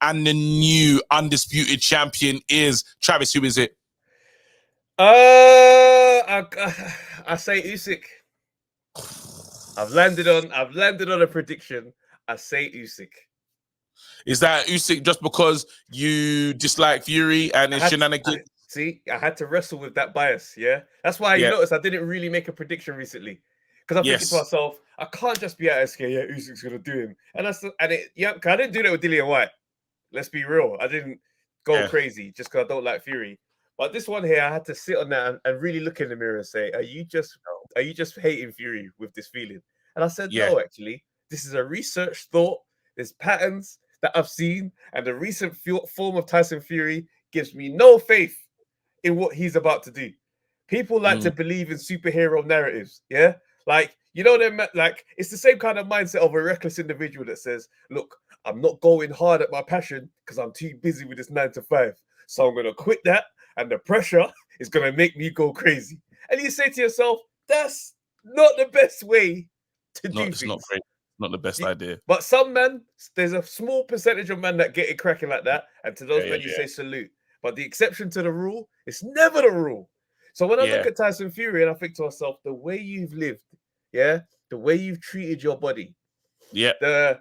and the new undisputed champion is Travis. Who is it? I say Usyk. I've landed on a prediction. I say Usyk. Is that Usyk just because you dislike Fury and his shenanigans? I had to wrestle with that bias. Yeah, that's why you notice I didn't really make a prediction recently because I'm thinking to myself, I can't just be at SK. Yeah, Usyk's gonna do him, and I didn't do that with Dillian White. Let's be real. I didn't go crazy just because I don't like Fury. But this one here, I had to sit on that and really look in the mirror and say, are you just hating Fury with this feeling? And I said, no, actually, this is a researched thought. There's patterns that I've seen, and the recent form of Tyson Fury gives me no faith in what he's about to do. People like to believe in superhero narratives, yeah? Like, you know, like it's the same kind of mindset of a reckless individual that says, look, I'm not going hard at my passion because I'm too busy with this 9 to 5. So I'm going to quit that, and the pressure is going to make me go crazy. And you say to yourself, that's not the best way to do things. Not great. Not the best idea. But some men, there's a small percentage of men that get it cracking like that. And to those men, you say salute. But the exception to the rule is never the rule. So when I look at Tyson Fury and I think to myself, the way you've lived, the way you've treated your body, the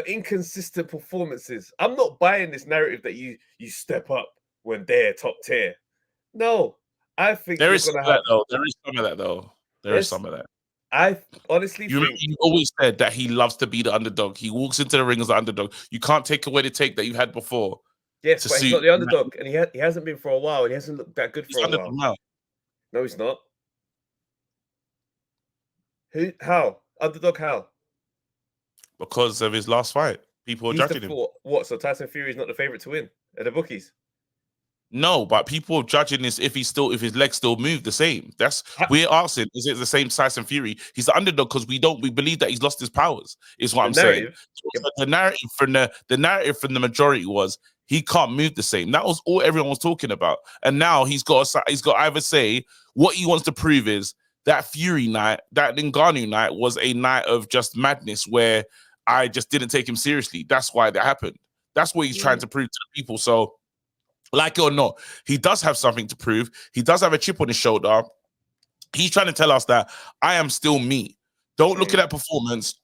inconsistent performances. I'm not buying this narrative that you step up when they're top tier. No, I think there is some of that though. There is some of that. I honestly think you always said that he loves to be the underdog. He walks into the ring as the underdog. You can't take away the take that you had before. Yes, but he's not the underdog, and he hasn't been for a while, and he hasn't looked that good for a while. Now. No, he's not. Who? How? Underdog? How? Because of his last fight, people are judging him. What? So Tyson Fury is not the favorite to win at the bookies? No, but people are judging this if his legs still move the same. We're asking, is it the same Tyson Fury? He's the underdog because we believe that he's lost his powers. Is what I'm saying. So the narrative from the majority was he can't move the same. That was all everyone was talking about. And now he's got either say what he wants to prove is that Fury night, that Ngannou night was a night of just madness where I just didn't take him seriously. That's why that happened. That's what he's trying to prove to the people. So, like it or not, he does have something to prove. He does have a chip on his shoulder. He's trying to tell us that I am still me. Don't look at that performance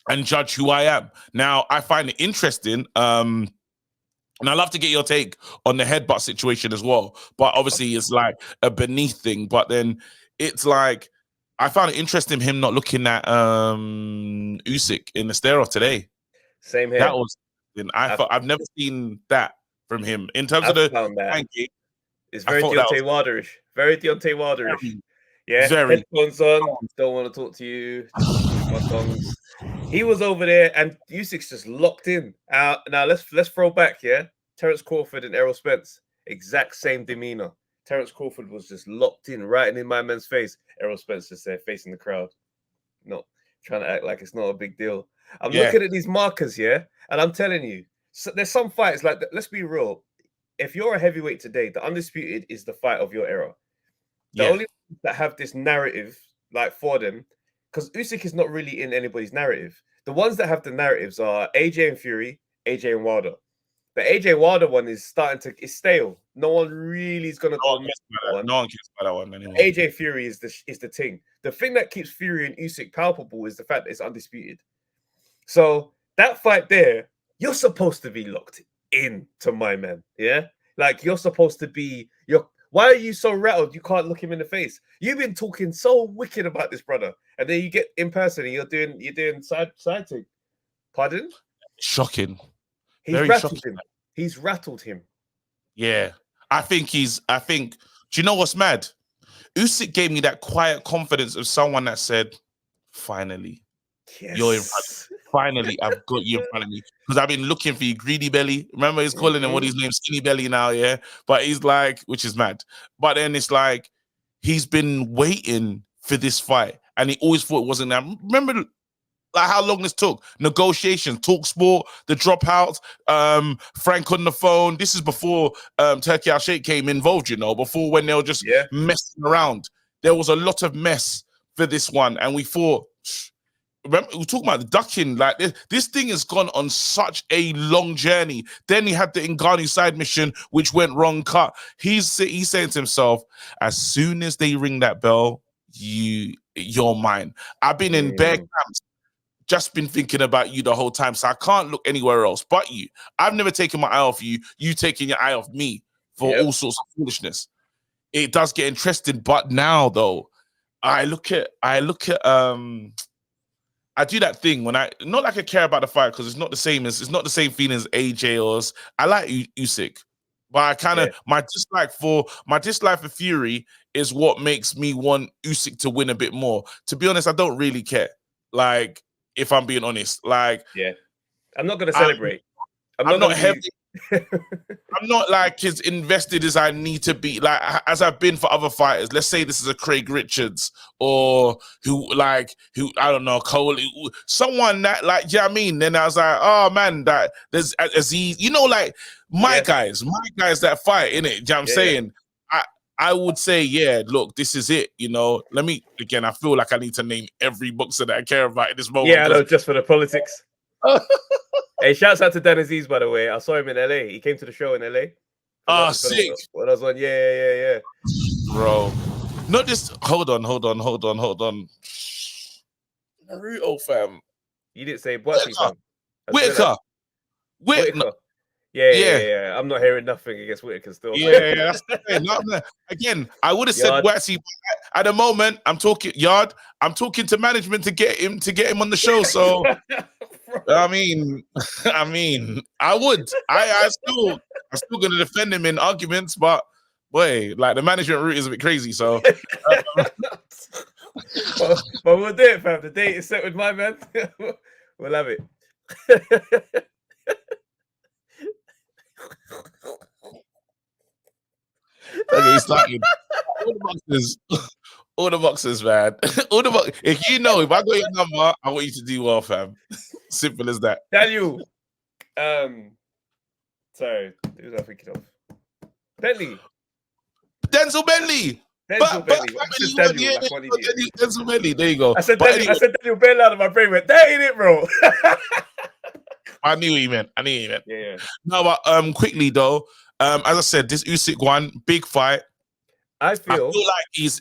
and judge who I am. Now, I find it interesting. And I love to get your take on the headbutt situation as well. But obviously, it's like a beneath thing. But then it's like, I found it interesting him not looking at Usyk in the stare-off today. Same here. That was, I've never seen that from him in terms of the ranking. It's very Deontay Wilder-ish. Very Deontay Wilder-ish. Yeah, very. Headphones on. Don't want to talk to you. He was over there, and Usyk's just locked in. Now let's throw back. Yeah, Terence Crawford and Errol Spence, exact same demeanor. Terence Crawford was just locked in, right in my man's face. Errol Spence just there facing the crowd, not trying to act like it's not a big deal. I'm looking at these markers, and I'm telling you, there's some fights like that. Let's be real. If you're a heavyweight today, the Undisputed is the fight of your era. The only ones that have this narrative, like for them, because Usyk is not really in anybody's narrative. The ones that have the narratives are AJ and Fury, AJ and Wilder. The AJ Wilder one is it's stale. No one really is gonna go. No one cares about that one anymore. AJ Fury is the thing. The thing that keeps Fury and Usyk palpable is the fact that it's undisputed. So that fight there, you're supposed to be locked in to my man. Yeah, like you're supposed to be. Why are you so rattled? You can't look him in the face. You've been talking so wicked about this brother, and then you get in person and you're doing side thing. Pardon? Shocking. He's rattled him. He's rattled him. Yeah. I think do you know what's mad? Usyk gave me that quiet confidence of someone that said, finally, you're in front of me. Finally, I've got you in front of me. Because I've been looking for you, greedy belly. Remember, he's calling him what his name's skinny belly now, yeah? But he's like, which is mad. But then it's like, he's been waiting for this fight. And he always thought it wasn't that. Remember like how long this took? Negotiations, talk sport, the dropouts, Frank on the phone. This is before Turkey Al Sheikh came involved, before when they were just messing around. There was a lot of mess for this one. And we thought, remember we're talking about the ducking. Like this thing has gone on such a long journey. Then he had the Ngannou side mission, which went wrong. Cut. He's saying to himself, as soon as they ring that bell, you're mine. I've been in bare camps, just been thinking about you the whole time, so I can't look anywhere else but you. I've never taken my eye off you. You taking your eye off me for all sorts of foolishness. It does get interesting, but now though, I do that thing when not like I care about the fight because it's not the same feeling as AJ or I like Usyk, but I kind of my dislike for Fury is what makes me want Usyk to win a bit more. To be honest, I don't really care. Like, if I'm being honest, like I'm not gonna celebrate. I'm not heavy. I'm not like as invested as I need to be, like as I've been for other fighters. Let's say this is a Craig Richards or who I don't know, Cole, someone that like, yeah, you know what I mean. Then I was like, oh man, that there's Aziz, you know, like my guys that fight in it. You know what I'm saying? I would say, look, this is it. You know, I feel like I need to name every boxer that I care about at this moment. Yeah, I know, just for the politics. Hey, shouts out to Dan Aziz, by the way. I saw him in LA. He came to the show in LA. Sick. When I was on, yeah. Bro. Not just hold on. Naruto, fam. You didn't say Boatsy, fam. Whitaker. Yeah. I'm not hearing nothing against Whitaker still. Yeah. That's again, I would have said Boatsy, but at the moment, I'm talking to management to get him on the show. So I mean, I would. I'm still gonna defend him in arguments, but boy, like the management route is a bit crazy. So, but we'll do it, fam. The date is set with my man. We'll have it. Okay, he's starting. All the boxers, man. If I got your number, I want you to do well, fam. Simple as that. Daniel. Sorry, who was I thinking of? Bentley. Denzel Bentley. Denzel Bentley. There you go. I said Daniel Bentley out of my brain. Went, that ain't it, bro. I knew what you meant. Yeah. No, but quickly though, as I said, this Usyk one, big fight. I feel like he's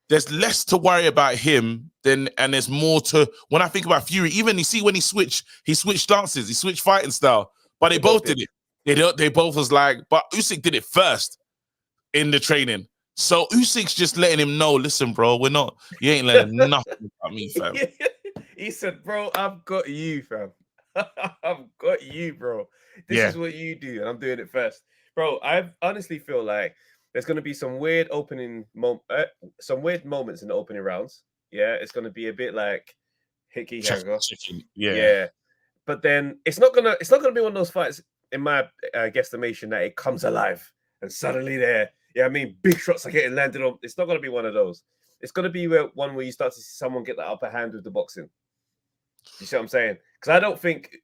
there's less to worry about him and there's more to when I think about Fury. Even you see when he switched stances, he switched fighting style, but they both did it. They both was like, but Usyk did it first in the training. So Usyk's just letting him know, listen, bro, you ain't learning nothing about me, fam. He said, bro, I've got you, fam. I've got you, bro. This is what you do, and I'm doing it first. Bro, I honestly feel like there's going to be some weird moments in the opening rounds. Yeah, it's going to be a bit like Hickey Hanger. Yeah. But then it's not gonna be one of those fights, in my guesstimation, that it comes alive and suddenly big shots are getting landed on. It's not going to be one of those. It's going to be one where you start to see someone get the upper hand with the boxing. You see what I'm saying? Because I don't think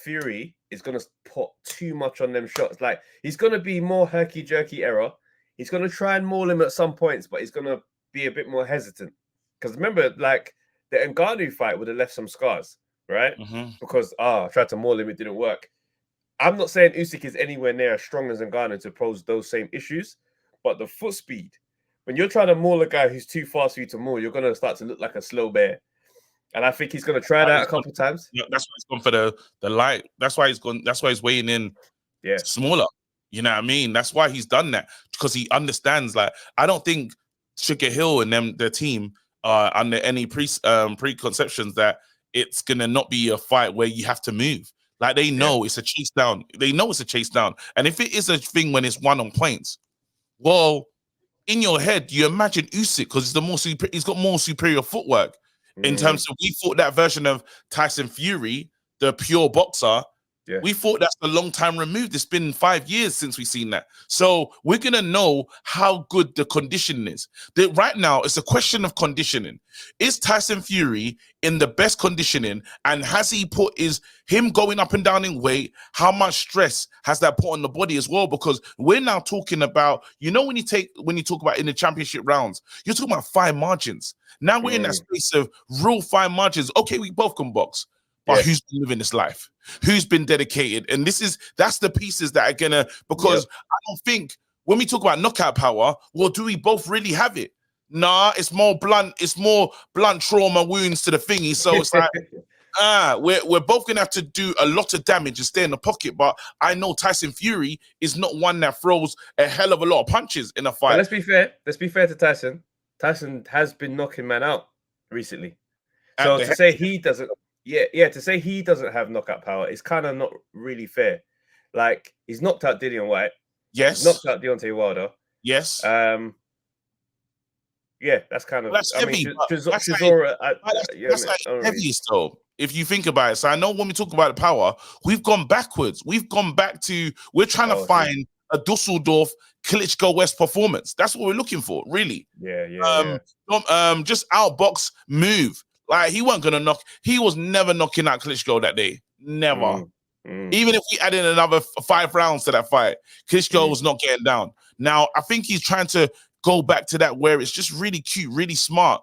Fury is going to put too much on them shots. Like, he's going to be more herky-jerky error. He's going to try and maul him at some points, but he's going to be a bit more hesitant. Because remember, like, the Ngannou fight would have left some scars, right? Mm-hmm. Because, I tried to maul him, it didn't work. I'm not saying Usyk is anywhere near as strong as Ngannou to pose those same issues, but the foot speed, when you're trying to maul a guy who's too fast for you to maul, you're going to start to look like a slow bear. And I think he's going to try that a couple times. That's why he's gone for the light. That's why he's weighing in smaller. You know what I mean? That's why he's done that, because he understands. Like, I don't think Sugar Hill and their team are under any preconceptions that it's gonna not be a fight where you have to move. Like, they know it's a chase down. They know it's a chase down. And if it is a thing when it's one on points, well, in your head you imagine Usyk because he's got more superior footwork. In terms of, we thought that version of Tyson Fury, the pure boxer, Yeah. We thought that's a long time removed. It's been 5 years since we've seen that. So we're going to know how good the conditioning is. Right now, it's a question of conditioning. Is Tyson Fury in the best conditioning? And has he put him going up and down in weight? How much stress has that put on the body as well? Because we're now talking about, when you talk about in the championship rounds, you're talking about fine margins. Now we're in that space of real fine margins. Okay, we both can box. But who's been living this life? Who's been dedicated? And that's the pieces that are gonna, because I don't think when we talk about knockout power, well, do we both really have it? Nah, it's more blunt trauma wounds to the thingy. So it's like, we're both gonna have to do a lot of damage and stay in the pocket. But I know Tyson Fury is not one that throws a hell of a lot of punches in a fight. But let's be fair. Let's be fair to Tyson. Tyson has been knocking man out recently. So to say he doesn't. To say he doesn't have knockout power is kind of not really fair. Like, he's knocked out Dillian White. Yes. He's knocked out Deontay Wilder. Yes. That's kind of. That's heavy. Chisora. That's heaviest though, if you think about it. So I know when we talk about the power, we've gone backwards. We've gone back to, we're trying to find a Dusseldorf Klitschko West performance. That's what we're looking for, really. Just outbox, move. Like, he was never knocking out Klitschko that day. Never. Even if we added another 5 rounds to that fight, Klitschko was not getting down. Now, I think he's trying to go back to that where it's just really cute, really smart.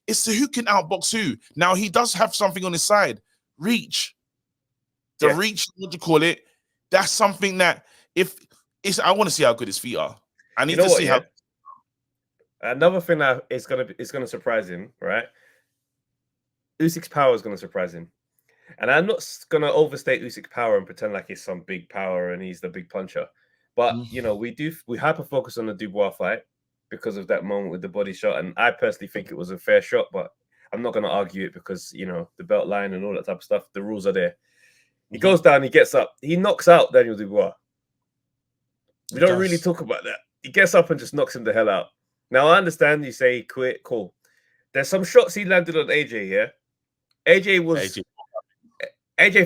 It's who can outbox who. Now, he does have something on his side. Reach. The reach, what do you call it? That's something that, I want to see how good his feet are. I need to see how. Another thing that is gonna surprise him, right? Usyk's power is going to surprise him. And I'm not going to overstate Usyk's power and pretend like he's some big power and he's the big puncher. But, we hyper-focus on the Dubois fight because of that moment with the body shot. And I personally think it was a fair shot, but I'm not going to argue it because, the belt line and all that type of stuff, the rules are there. He goes down, he gets up. He knocks out Daniel Dubois. We don't really talk about that. He gets up and just knocks him the hell out. Now, I understand you say quit, cool. There's some shots he landed on AJ, yeah? AJ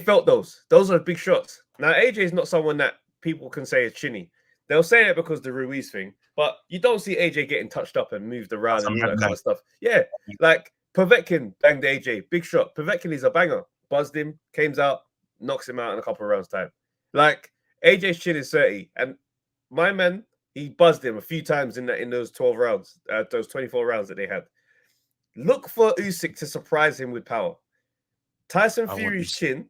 felt those. Those are big shots. Now, AJ is not someone that people can say is chinny. They'll say it because the Ruiz thing, but you don't see AJ getting touched up and moved around and all that kind of stuff. Yeah, like Povetkin banged AJ, big shot. Povetkin is a banger. Buzzed him, came out, knocks him out in a couple of rounds time. Like, AJ's chin is 30, and my man, he buzzed him a few times in those 12 rounds, those 24 rounds that they had. Look for Usyk to surprise him with power. Tyson Fury's chin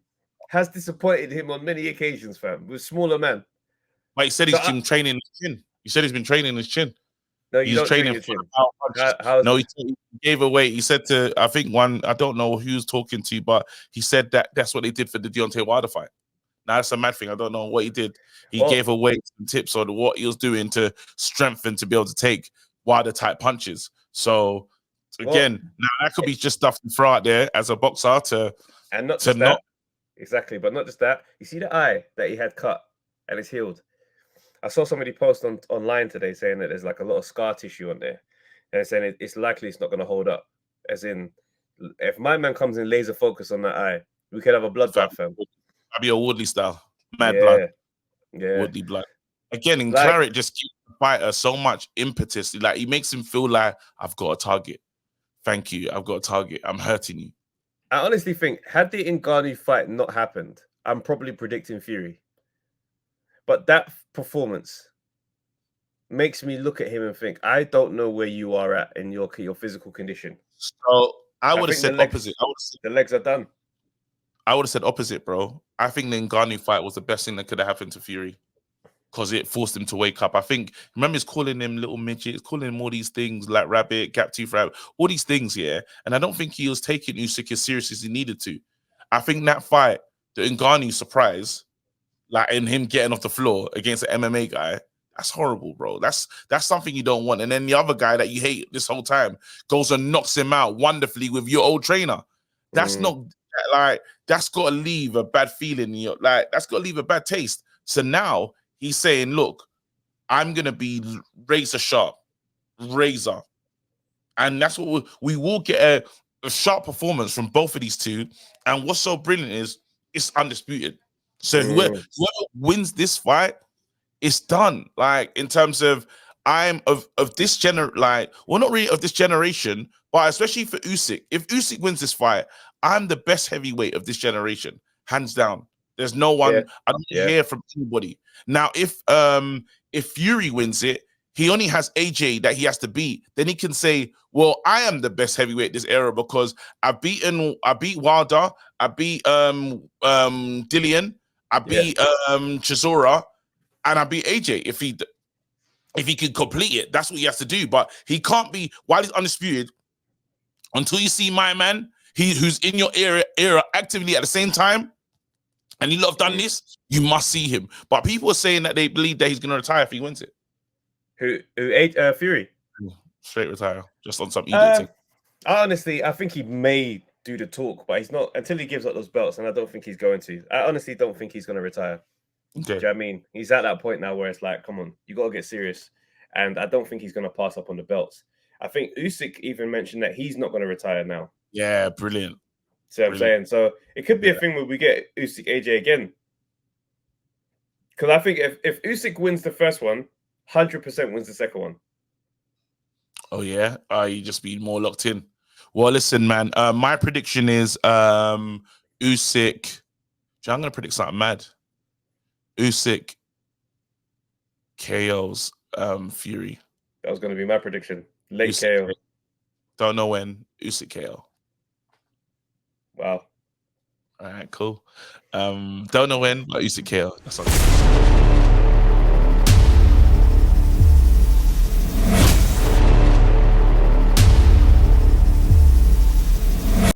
has disappointed him on many occasions, fam, with smaller men. But he said he's been training his chin. He said he's been training his chin. No, he's training his chin. No, he gave away. He said to, I think I don't know who he was talking to, but he said that's what they did for the Deontay Wilder fight. Now, that's a mad thing. I don't know what he did. He gave away some tips on what he was doing to strengthen to be able to take Wilder-type punches. So, again, now that could be just stuff to throw out there as a boxer exactly, but not just that. You see the eye that he had cut and it's healed. I saw somebody post online today saying that there's like a lot of scar tissue on there, and saying it's likely it's not going to hold up. As in, if my man comes in laser focus on that eye, we could have a bloodbath, fam. That'd be a Woodley style, blood, yeah, Woodley blood. Again, in Claret just gives the fighter so much impetus. Like, he makes him feel like, I've got a target. Thank you, I've got a target. I'm hurting you. I honestly think, had the Ngannou fight not happened, I'm probably predicting Fury. But that performance makes me look at him and think, I don't know where you are at in your physical condition. So I would have said opposite. The legs are done. I would have said opposite, bro. I think the Ngannou fight was the best thing that could have happened to Fury, because it forced him to wake up. I think, remember, he's calling him little midgets, calling him all these things like rabbit, gap tooth rabbit, all these things, yeah. And I don't think he was taking Usyk as serious as he needed to. I think that fight, the Ngannou surprise, like in him getting off the floor against an MMA guy, that's horrible, bro. That's something you don't want. And then the other guy that you hate this whole time goes and knocks him out wonderfully with your old trainer. That's not like, that's got to leave a bad feeling in your, like, that's got to leave a bad taste. So now he's saying, look, I'm gonna be razor sharp, razor, and that's what we will get a sharp performance from both of these two. And what's so brilliant is it's undisputed. So whoever wins this fight, it's done. Like in terms of I'm of this not really of this generation, but especially for Usyk. If Usyk wins this fight, I'm the best heavyweight of this generation, hands down. There's no one. I don't hear from anybody. Now, if Fury wins it, he only has AJ that he has to beat. Then he can say, "Well, I am the best heavyweight this era because I beat Wilder, I beat Dillian, I beat Chisora, and I beat AJ." If he can complete it, that's what he has to do. But he can't be while he's undisputed until you see my man, who's in your era actively at the same time. And you lot have done this, you must see him. But people are saying that they believe that he's going to retire if he wins it. Fury? Straight retire, just on some idiot thing. I think he may do the talk, but he's not until he gives up those belts, and I don't think he's going to. I honestly don't think he's going to retire. Okay. Do you know what I mean? He's at that point now where it's like, come on, you got to get serious. And I don't think he's going to pass up on the belts. I think Usyk even mentioned that he's not going to retire now. Yeah, brilliant. So I'm saying, so it could be a thing where we get Usyk AJ again. Because I think if Usyk wins the first one, 100% wins the second one. Oh yeah, you just be more locked in. Well, listen, man. My prediction is Usyk. I'm gonna predict something mad. Usyk KO's Fury. That was gonna be my prediction. Late Usyk KO. Don't know when. Usyk KO. Wow. All right, cool. Don't know when, but Usyk KO. That's all.